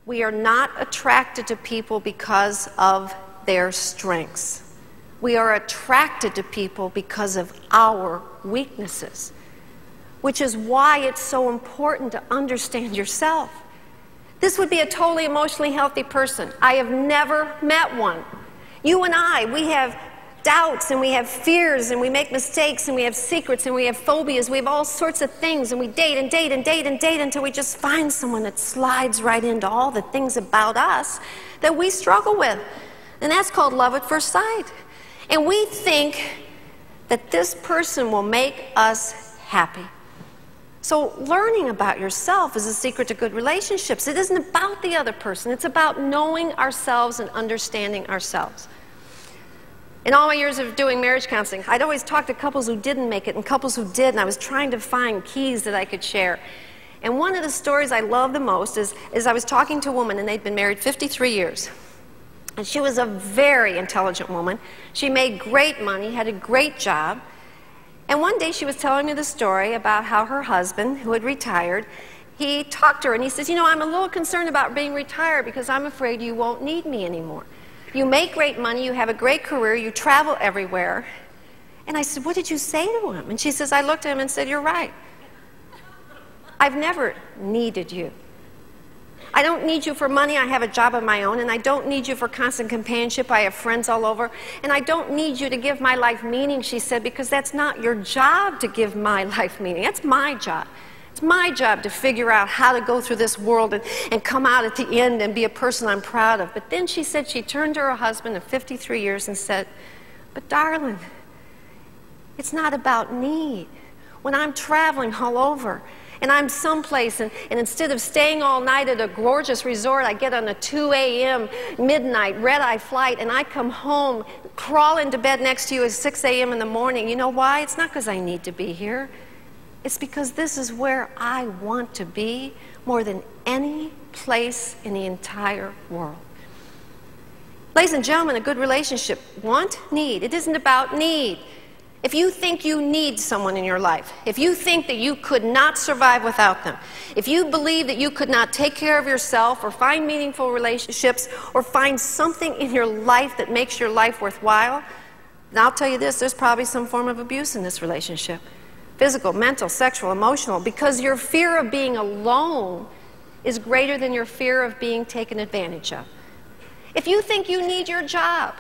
We are not attracted to people because of their strengths. We are attracted to people because of our weaknesses, which is why it's so important to understand yourself. This would be a totally emotionally healthy person. I have never met one. You and I, we have doubts and we have fears and we make mistakes and we have secrets and we have phobias. We have all sorts of things, and we date and date and date and date until we just find someone that slides right into all the things about us that we struggle with. And that's called love at first sight. And we think that this person will make us happy. So learning about yourself is a secret to good relationships. It isn't about the other person. It's about knowing ourselves and understanding ourselves. In all my years of doing marriage counseling, I'd always talk to couples who didn't make it and couples who did, and I was trying to find keys that I could share. And one of the stories I love the most is I was talking to a woman, and they'd been married 53 years. And she was a very intelligent woman. She made great money, had a great job. And one day she was telling me the story about how her husband, who had retired, he talked to her and he says, you know, I'm a little concerned about being retired because I'm afraid you won't need me anymore. You make great money, you have a great career, you travel everywhere. And I said, what did you say to him? And she says, I looked at him and said, you're right. I've never needed you. I don't need you for money. I have a job of my own, and I don't need you for constant companionship. I have friends all over, and I don't need you to give my life meaning, she said, because that's not your job to give my life meaning. That's my job. It's my job to figure out how to go through this world and come out at the end and be a person I'm proud of. But then she said she turned to her husband of 53 years and said, but darling, it's not about need. When I'm traveling all over, and I'm someplace, and instead of staying all night at a gorgeous resort, I get on a 2 a.m. midnight red-eye flight, and I come home, crawl into bed next to you at 6 a.m. in the morning. You know why? It's not because I need to be here. It's because this is where I want to be more than any place in the entire world. Ladies and gentlemen, a good relationship, want, need. It isn't about need. If you think you need someone in your life, if you think that you could not survive without them, if you believe that you could not take care of yourself or find meaningful relationships or find something in your life that makes your life worthwhile, then I'll tell you this, there's probably some form of abuse in this relationship. Physical, mental, sexual, emotional, because your fear of being alone is greater than your fear of being taken advantage of. If you think you need your job,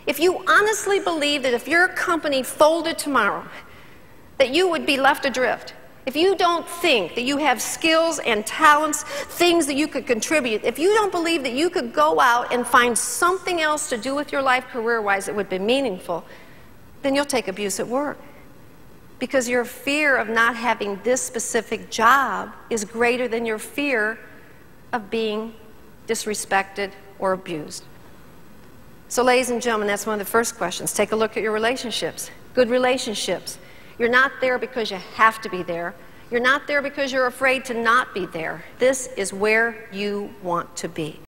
if you honestly believe that if your company folded tomorrow, that you would be left adrift, if you don't think that you have skills and talents, things that you could contribute, if you don't believe that you could go out and find something else to do with your life career-wise that would be meaningful, then you'll take abuse at work. Because your fear of not having this specific job is greater than your fear of being disrespected or abused. So ladies and gentlemen, that's one of the first questions. Take a look at your relationships. Good relationships. You're not there because you have to be there. You're not there because you're afraid to not be there. This is where you want to be.